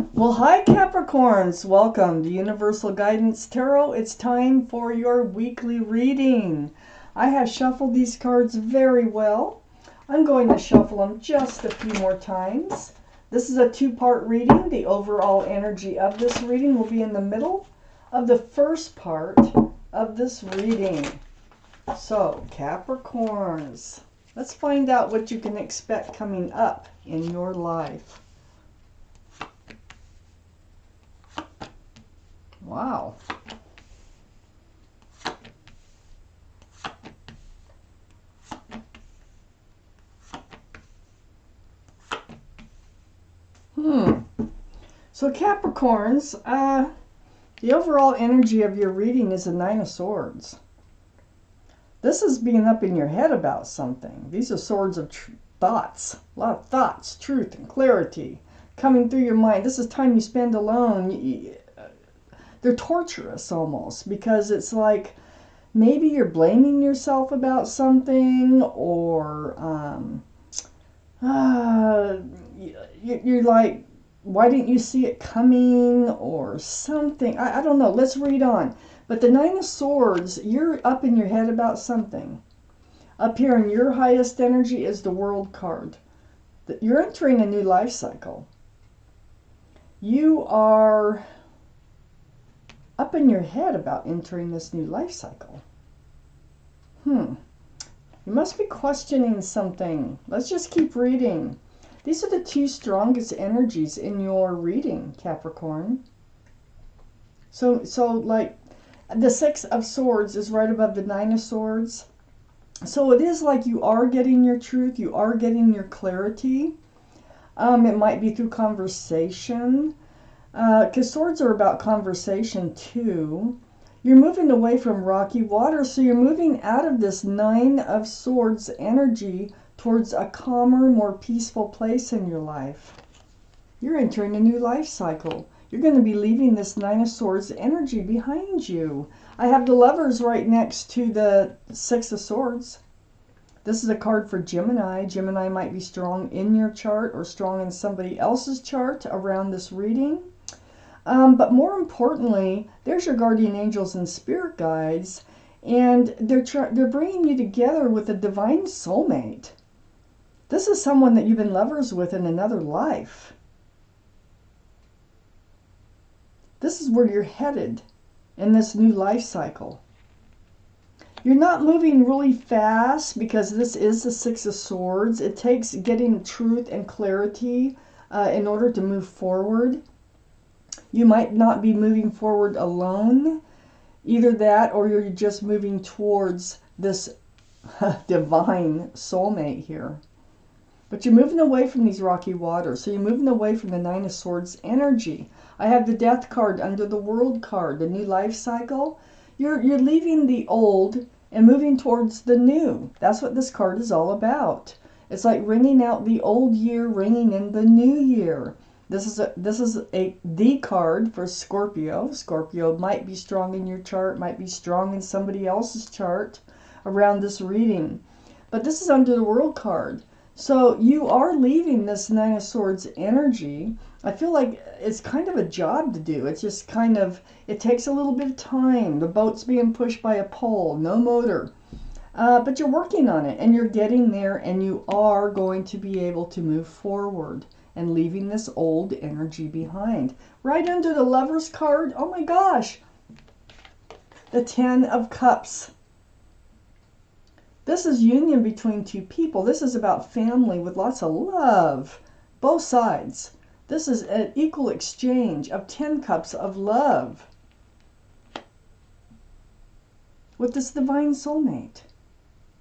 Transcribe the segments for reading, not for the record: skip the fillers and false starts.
Well, hi Capricorns. Welcome to Universal Guidance Tarot. It's time for your weekly reading. I have shuffled these cards very well. I'm going to shuffle them just a few more times. This is a two-part reading. The overall energy of this reading will be in the middle of the first part of this reading. So, Capricorns, let's find out what you can expect coming up in your life. Wow. So Capricorns, the overall energy of your reading is the Nine of Swords. This is being up in your head about something. These are swords of thoughts. A lot of thoughts, truth, and clarity coming through your mind. This is time you spend alone. They're torturous almost, because it's like maybe you're blaming yourself about something, or you're like, why didn't you see it coming, or something. I don't know. Let's read on. But the Nine of Swords, you're up in your head about something. Up here in your highest energy is the World card. You're entering a new life cycle. You are up in your head about entering this new life cycle. You must be questioning something. Let's just keep reading. These are the two strongest energies in your reading, Capricorn. So like the Six of Swords is right above the Nine of Swords. So it is like you are getting your truth, you are getting your clarity. It might be through conversation. Because swords are about conversation too. You're moving away from rocky water, so you're moving out of this Nine of Swords energy towards a calmer, more peaceful place in your life. You're entering a new life cycle. You're going to be leaving this Nine of Swords energy behind you. I have the Lovers right next to the Six of Swords. This is a card for Gemini. Gemini might be strong in your chart or strong in somebody else's chart around this reading. But more importantly, there's your guardian angels and spirit guides, and they're bringing you together with a divine soulmate. This is someone that you've been lovers with in another life. This is where you're headed in this new life cycle. You're not moving really fast because this is the Six of Swords. It takes getting truth and clarity in order to move forward. You might not be moving forward alone. Either that, or you're just moving towards this divine soulmate here. But you're moving away from these rocky waters. So you're moving away from the Nine of Swords energy. I have the Death card under the World card, the new life cycle. You're leaving the old and moving towards the new. That's what this card is all about. It's like ringing out the old year, ringing in the new year. This is the card for Scorpio. Scorpio might be strong in your chart, might be strong in somebody else's chart around this reading. But this is under the World card. So you are leaving this Nine of Swords energy. I feel like it's kind of a job to do. It's just kind of, it takes a little bit of time. The boat's being pushed by a pole, no motor. But you're working on it, and you're getting there, and you are going to be able to move forward and leaving this old energy behind. Right under the Lovers card, oh my gosh, the Ten of Cups. This is union between two people. This is about family with lots of love, both sides. This is an equal exchange of 10 cups of love with this divine soulmate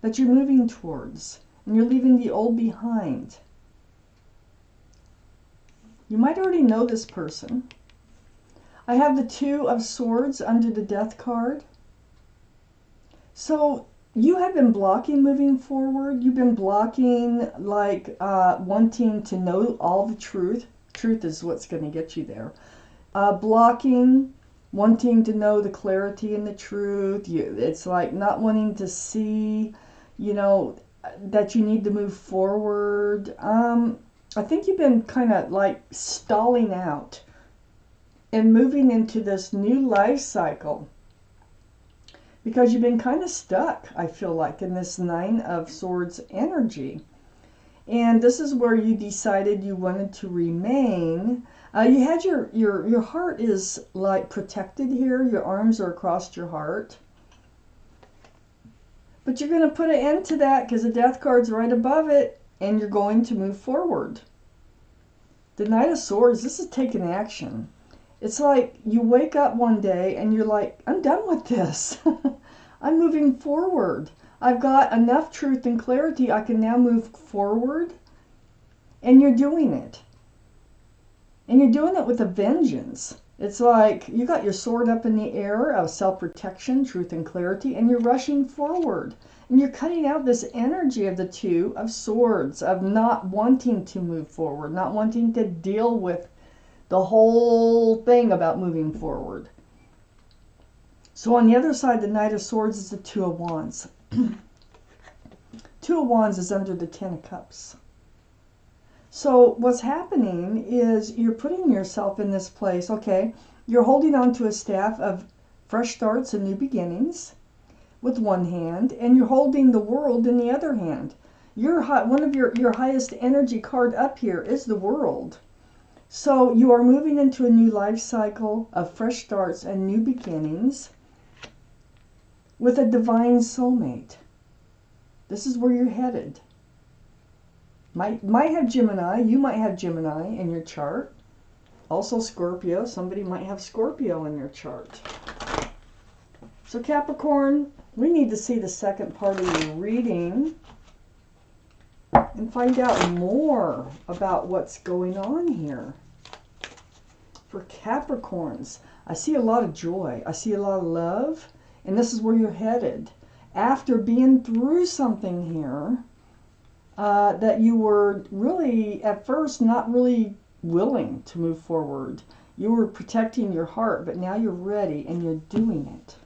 that you're moving towards, and you're leaving the old behind. You might already know this person. I have the Two of Swords under the Death card. So you have been blocking moving forward. You've been blocking, like, wanting to know all the truth. Truth is what's going to get you there. Blocking, wanting to know the clarity and the truth. It's like not wanting to see, that you need to move forward. I think you've been kind of like stalling out and moving into this new life cycle. Because you've been kind of stuck, I feel like, in this Nine of Swords energy. And this is where you decided you wanted to remain. You had your heart is like protected here. Your arms are across your heart. But you're going to put an end to that because the Death card's right above it. And you're going to move forward. The Knight of Swords, this is taking action. It's like you wake up one day and you're like, I'm done with this. I'm moving forward. I've got enough truth and clarity. I can now move forward. And you're doing it. And you're doing it with a vengeance. It's like you got your sword up in the air of self-protection, truth and clarity, and you're rushing forward. And you're cutting out this energy of the Two of Swords, of not wanting to move forward, not wanting to deal with the whole thing about moving forward. So on the other side, the Knight of Swords is the Two of Wands. Two of Wands is under the Ten of Cups. So what's happening is you're putting yourself in this place, okay, you're holding on to a staff of fresh starts and new beginnings with one hand, and you're holding the World in the other hand. One of your highest energy card up here is the World. So you are moving into a new life cycle of fresh starts and new beginnings with a divine soulmate. This is where you're headed. Might have Gemini. You might have Gemini in your chart. Also Scorpio. Somebody might have Scorpio in your chart. So Capricorn, we need to see the second part of your reading and find out more about what's going on here. For Capricorns, I see a lot of joy. I see a lot of love. And this is where you're headed. After being through something here, that you were really, at first, not really willing to move forward. You were protecting your heart, but now you're ready and you're doing it.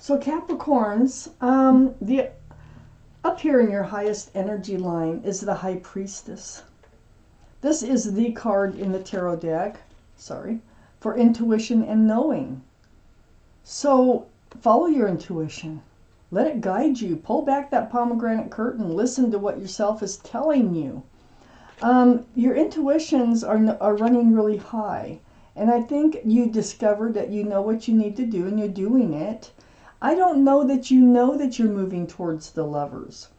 So Capricorns, up here in your highest energy line is the High Priestess. This is the card in the tarot deck, for intuition and knowing. So follow your intuition. Let it guide you. Pull back that pomegranate curtain. Listen to what yourself is telling you. Your intuitions are running really high. And I think you discovered that you know what you need to do and you're doing it. I don't know that you know that you're moving towards the Lovers.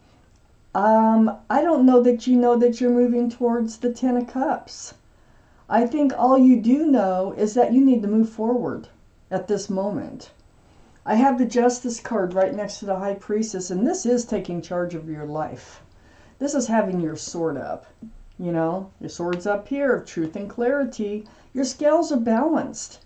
I don't know that you know that you're moving towards the Ten of Cups. I think all you do know is that you need to move forward at this moment. I have the Justice card right next to the High Priestess, and this is taking charge of your life. This is having your sword up. You know, your sword's up here of truth and clarity. Your scales are balanced.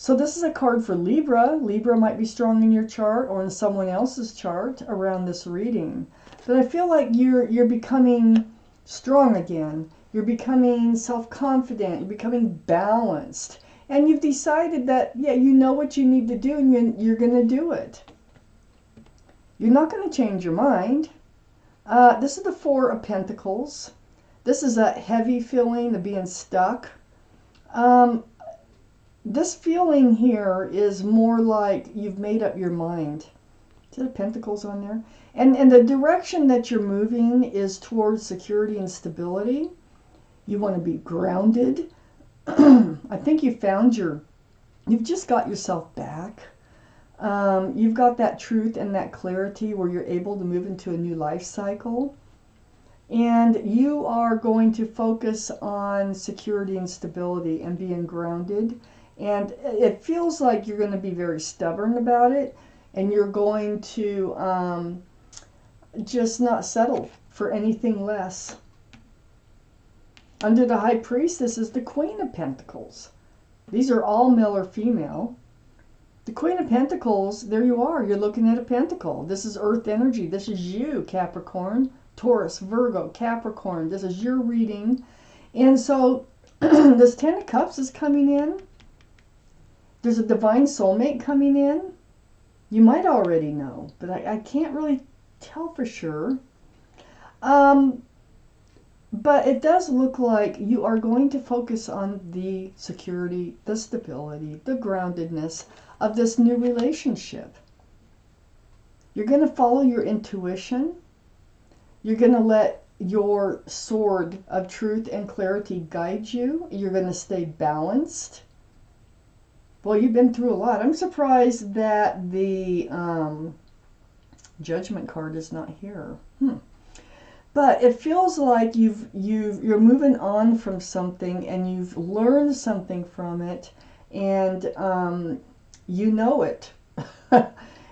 So this is a card for Libra. Libra might be strong in your chart or in someone else's chart around this reading. But I feel like you're becoming strong again. You're becoming self-confident. You're becoming balanced. And you've decided that, yeah, you know what you need to do and you're going to do it. You're not going to change your mind. This is the Four of Pentacles. This is a heavy feeling of being stuck. This feeling here is more like you've made up your mind. See the Pentacles on there? And the direction that you're moving is towards security and stability. You want to be grounded. I think you've just got yourself back. You've got that truth and that clarity where you're able to move into a new life cycle. And you are going to focus on security and stability and being grounded. And it feels like you're going to be very stubborn about it. And you're going to just not settle for anything less. Under the High Priestess is the Queen of Pentacles. These are all male or female. The Queen of Pentacles, there you are. You're looking at a pentacle. This is earth energy. This is you, Capricorn, Taurus, Virgo, Capricorn. This is your reading. And so This Ten of Cups is coming in. There's a divine soulmate coming in. You might already know, but I can't really tell for sure. But it does look like you are going to focus on the security, the stability, the groundedness of this new relationship. You're going to follow your intuition. You're going to let your sword of truth and clarity guide you. You're going to stay balanced. Well, you've been through a lot. I'm surprised that the Judgment card is not here. But it feels like you're moving on from something and you've learned something from it, and you know it.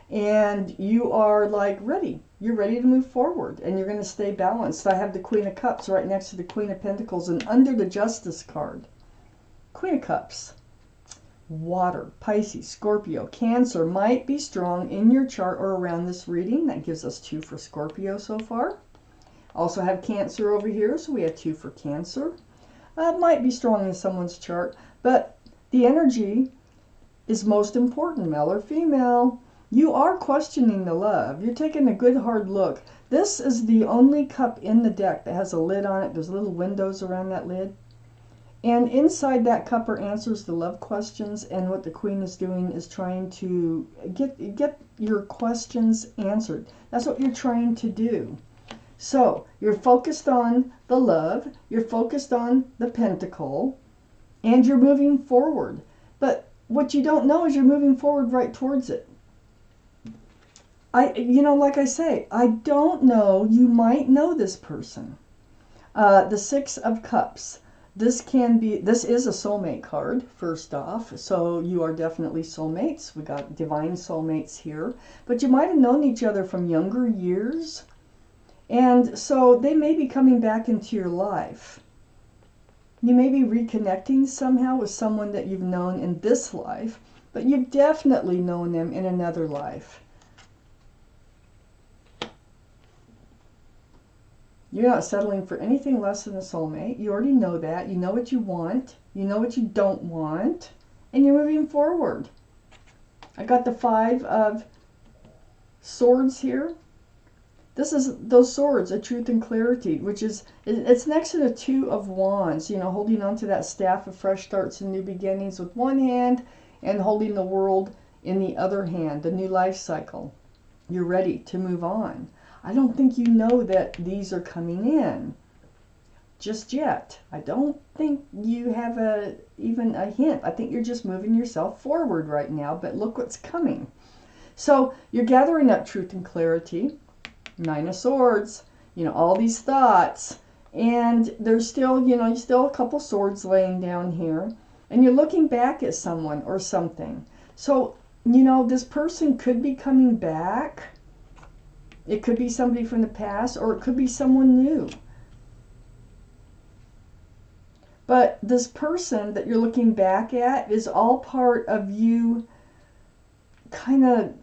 And you are like ready. You're ready to move forward, and you're going to stay balanced. I have the Queen of Cups right next to the Queen of Pentacles, and under the Justice card. Queen of Cups. Water, Pisces, Scorpio, Cancer might be strong in your chart or around this reading. That gives us 2 for Scorpio so far. Also have Cancer over here, so we have 2 for Cancer. Might be strong in someone's chart, but the energy is most important, male or female. You are questioning the love. You're taking a good hard look. This is the only cup in the deck that has a lid on it. There's little windows around that lid. And inside that cup are answers to love questions, and what the Queen is doing is trying to get your questions answered. That's what you're trying to do. So you're focused on the love, you're focused on the Pentacle, and you're moving forward. But what you don't know is you're moving forward right towards it. Like I say, I don't know. You might know this person. The Six of Cups. This is a soulmate card, first off. So you are definitely soulmates. We got divine soulmates here. But you might have known each other from younger years. And so they may be coming back into your life. You may be reconnecting somehow with someone that you've known in this life, but you've definitely known them in another life. You're not settling for anything less than a soulmate. You already know that. You know what you want. You know what you don't want. And you're moving forward. I got the 5 of Swords here. This is those swords of truth and clarity, which is, it's next to the 2 of Wands, holding on to that staff of fresh starts and new beginnings with one hand and holding the world in the other hand, the new life cycle. You're ready to move on. I don't think you know that these are coming in just yet. I don't think you have even a hint. I think you're just moving yourself forward right now, but look what's coming. So you're gathering up truth and clarity. 9 of Swords, all these thoughts, and there's still, still a couple swords laying down here, and you're looking back at someone or something. So, this person could be coming back. It could be somebody from the past, or it could be someone new. But this person that you're looking back at is all part of you kind of,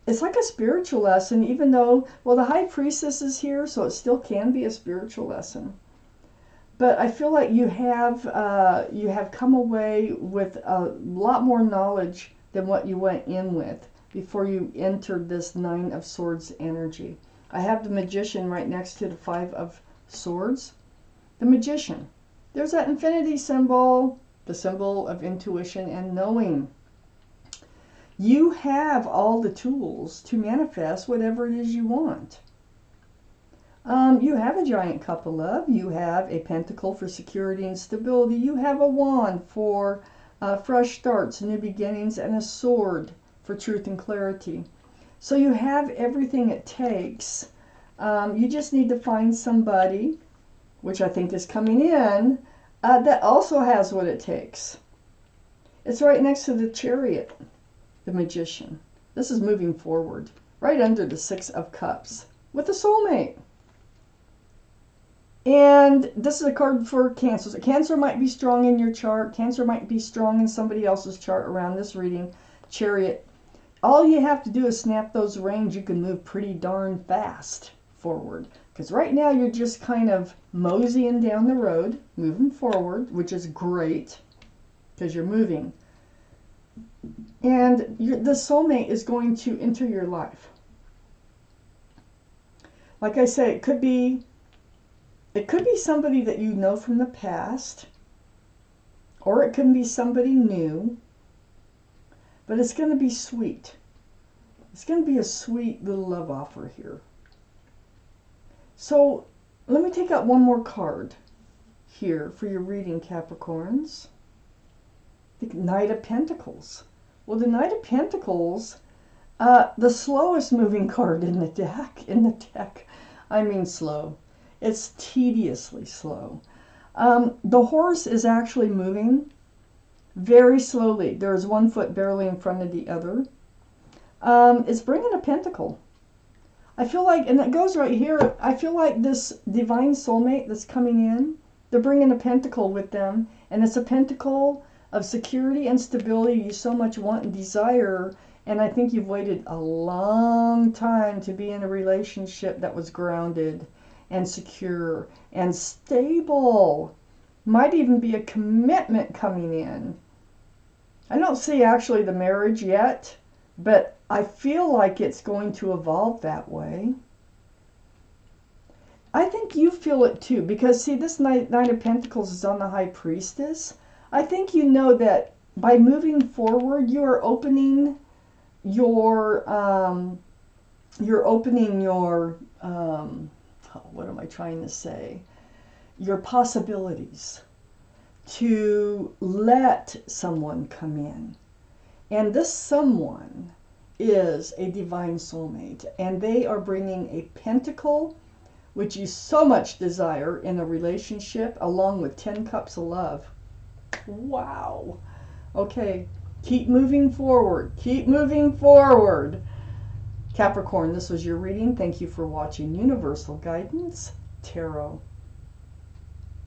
it's like a spiritual lesson, even though, well, the High Priestess is here, so it still can be a spiritual lesson. But I feel like you have come away with a lot more knowledge than what you went in with before you entered this 9 of Swords energy. I have the Magician right next to the 5 of Swords. The Magician. There's that infinity symbol, the symbol of intuition and knowing. You have all the tools to manifest whatever it is you want. You have a Giant Cup of Love. You have a Pentacle for security and stability. You have a Wand for fresh starts, new beginnings, and a Sword for truth and clarity. So you have everything it takes. You just need to find somebody, which I think is coming in, that also has what it takes. It's right next to the Chariot. The Magician. This is moving forward, right under the 6 of Cups, with a soulmate. And this is a card for Cancer. Cancer might be strong in your chart. Cancer might be strong in somebody else's chart around this reading. Chariot. All you have to do is snap those reins. You can move pretty darn fast forward. Because right now you're just kind of moseying down the road, moving forward, which is great because you're moving. And the soulmate is going to enter your life. Like I say, it could be somebody that you know from the past, or it can be somebody new, but it's going to be sweet. It's going to be a sweet little love offer here. So let me take out one more card here for your reading, Capricorns. The Knight of Pentacles. Well, the Knight of Pentacles, the slowest moving card in the deck. I mean slow. It's tediously slow. The horse is actually moving very slowly. There's one foot barely in front of the other. It's bringing a pentacle. I feel like, and it goes right here, I feel like this divine soulmate that's coming in, they're bringing a pentacle with them, and it's a pentacle of security and stability you so much want and desire, and I think you've waited a long time to be in a relationship that was grounded and secure and stable. Might even be a commitment coming in. I don't see actually the marriage yet, but I feel like it's going to evolve that way. I think you feel it too, because see, this Knight of Pentacles is on the High Priestess. I think you know that by moving forward, you are opening your, what am I trying to say? Your possibilities to let someone come in. And this someone is a divine soulmate, and they are bringing a pentacle, which you so much desire in a relationship, along with 10 cups of love. Wow. Okay, keep moving forward. Keep moving forward. Capricorn, this was your reading. Thank you for watching Universal Guidance Tarot.